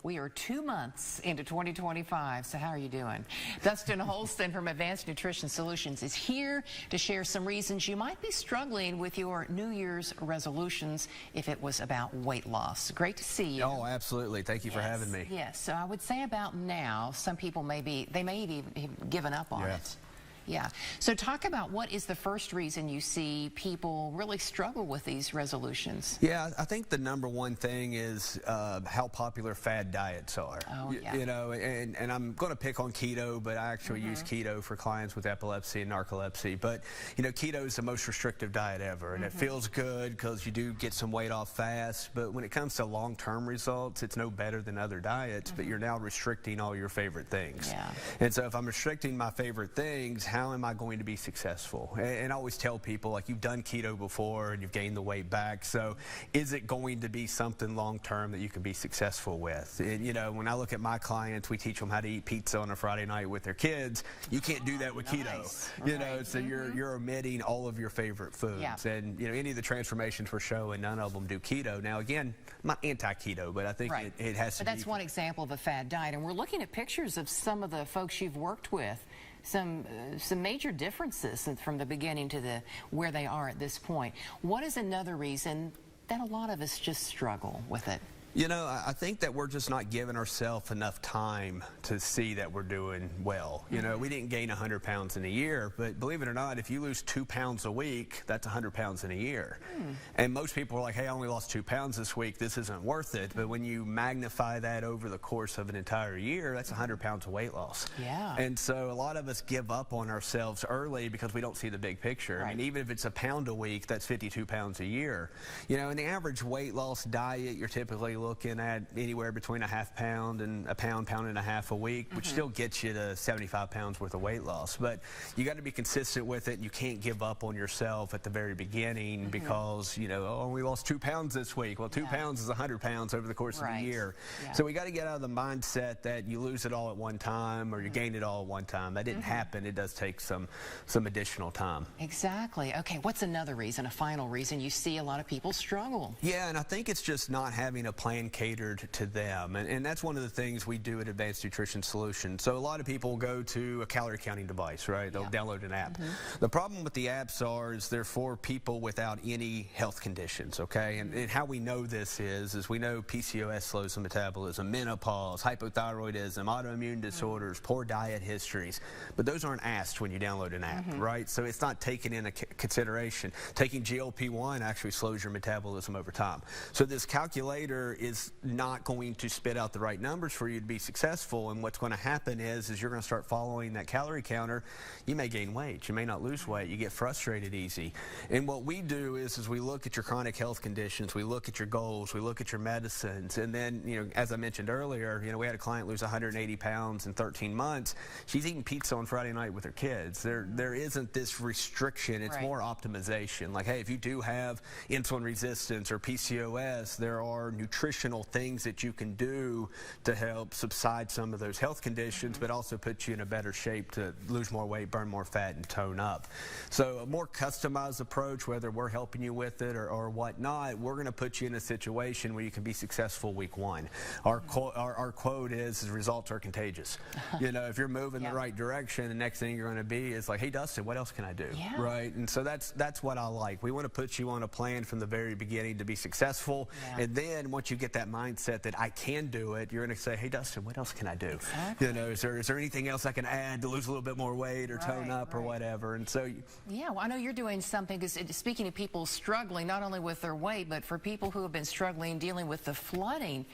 We are 2 months into 2025, so how are you doing? Dustin Holston from Advanced Nutrition Solutions is here to share some reasons you might be struggling with your New Year's resolutions if it was about weight loss. Great to see you. Oh, absolutely. Thank you for having me. Yes, so I would say about now, some people may have given up on it. Yeah. So talk about what is the first reason you see people really struggle with these resolutions? Yeah, I think the number one thing is how popular fad diets are. Oh, yeah. You know, and I'm going to pick on keto, but I actually use keto for clients with epilepsy and narcolepsy. But, you know, keto is the most restrictive diet ever, and it feels good because you do get some weight off fast. But when it comes to long-term results, it's no better than other diets, but you're now restricting all your favorite things. Yeah. And so if I'm restricting my favorite things, how am I going to be successful? And I always tell people, like, you've done keto before and you've gained the weight back, so is it going to be something long-term that you can be successful with? And, you know, when I look at my clients, we teach them how to eat pizza on a Friday night with their kids. You can't do that with keto, you know, so you're omitting all of your favorite foods. And, you know, any of the transformations we're showing, none of them do keto. Now, again, I'm not anti-keto, but I think it has to be. But that's one example of a fad diet, and we're looking at pictures of some of the folks you've worked with. Some major differences from the beginning to where they are at this point. What is another reason that a lot of us just struggle with it? You know, I think that we're just not giving ourselves enough time to see that we're doing well. You know, we didn't gain 100 pounds in a year, but believe it or not, if you lose 2 pounds a week, that's 100 pounds in a year. And most people are like, hey, I only lost 2 pounds this week, this isn't worth it. But when you magnify that over the course of an entire year, that's 100 pounds of weight loss. Yeah. And so a lot of us give up on ourselves early because we don't see the big picture. I mean, even if it's a pound a week, that's 52 pounds a year. You know, in the average weight loss diet, you're typically looking at anywhere between a half pound and a pound and a half a week, which still gets you to 75 pounds worth of weight loss. But you got to be consistent with it, and you can't give up on yourself at the very beginning because, you know, oh, we lost 2 pounds this week. Well, 2 pounds is 100 pounds over the course of a year. So we got to get out of the mindset that you lose it all at one time or you gain it all at one time. That didn't happen. It does take some additional time. Exactly. Okay, what's another reason, a final reason you see a lot of people struggle? Yeah, and I think it's just not having a plan catered to them, and that's one of the things we do at Advanced Nutrition Solutions. So a lot of people go to a calorie counting device, right? They'll download an app. The problem with the apps is they're for people without any health conditions, okay? And how we know this is we know PCOS slows the metabolism, menopause, hypothyroidism, autoimmune disorders, poor diet histories, but those aren't asked when you download an app, right? So it's not taken into consideration. Taking GLP-1 actually slows your metabolism over time. So this calculator is not going to spit out the right numbers for you to be successful, and what's going to happen is you're going to start following that calorie counter. You may gain weight, you may not lose weight, you get frustrated easy. And what we do is we look at your chronic health conditions, we look at your goals, we look at your medicines, and then, you know, as I mentioned earlier, you know, we had a client lose 180 pounds in 13 months. She's eating pizza on Friday night with her kids. There isn't this restriction, it's more optimization. Like, hey, if you do have insulin resistance or PCOS, there are nutritional things that you can do to help subside some of those health conditions, but also put you in a better shape to lose more weight, burn more fat, and tone up. So a more customized approach, whether we're helping you with it or whatnot, we're going to put you in a situation where you can be successful week one. Our quote is results are contagious. You know, if you're moving the right direction, the next thing you're going to be is like, hey, Dustin, what else can I do? Right? And so that's what I like. We want to put you on a plan from the very beginning to be successful, and then once you get that mindset that I can do it, you're going to say, hey, Dustin, what else can I do? You know, is there anything else I can add to lose a little bit more weight or tone up or whatever? And so, yeah, well, I know you're doing something, because speaking of people struggling not only with their weight, but for people who have been struggling dealing with the flooding,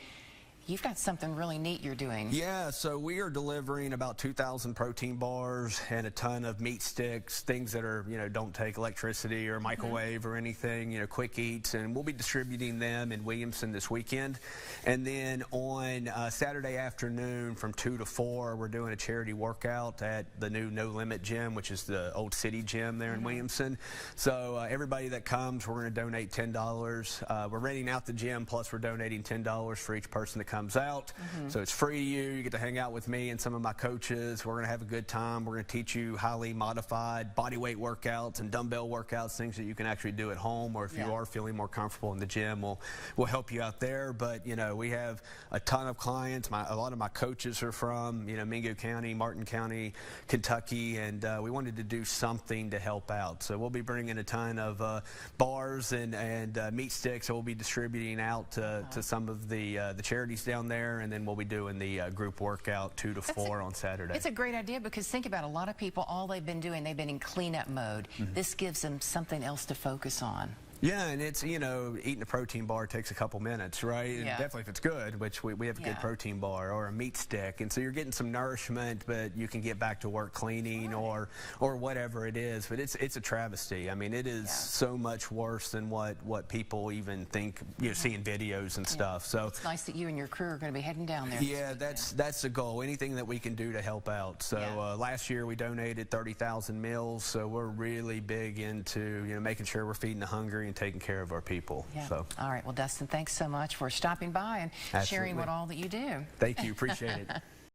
you've got something really neat you're doing. Yeah, so we are delivering about 2,000 protein bars and a ton of meat sticks, things that are, you know, don't take electricity or microwave or anything, you know, quick eats, and we'll be distributing them in Williamson this weekend. And then on Saturday afternoon from 2 to 4, we're doing a charity workout at the new No Limit Gym, which is the old city gym there in Williamson. So everybody that comes, we're going to donate $10. We're renting out the gym, plus we're donating $10 for each person that comes out. So it's free to you. You get to hang out with me and some of my coaches. We're going to have a good time. We're going to teach you highly modified body weight workouts and dumbbell workouts, things that you can actually do at home, or if you are feeling more comfortable in the gym, we'll help you out there. But, you know, we have a ton of clients. A lot of my coaches are from, you know, Mingo County, Martin County, Kentucky, and we wanted to do something to help out. So we'll be bringing a ton of bars and meat sticks that we'll be distributing out to some of the charities down there, and then we'll be doing the group workout 2 to 4 on Saturday. It's a great idea, because think about a lot of people, all they've been doing, they've been in cleanup mode. This gives them something else to focus on. Yeah, and it's, you know, eating a protein bar takes a couple minutes, right? And definitely if it's good, which we have a good protein bar, or a meat stick. And so you're getting some nourishment, but you can get back to work cleaning or whatever it is. But it's a travesty. I mean, it is so much worse than what people even think, you know, seeing videos and stuff. So it's nice that you and your crew are going to be heading down there. Yeah, that's the goal. Anything that we can do to help out. So last year we donated 30,000 meals. So we're really big into, you know, making sure we're feeding the hungry and taking care of our people. So. All right. Well, Dustin, thanks so much for stopping by and sharing all that you do. Thank you. Appreciate it.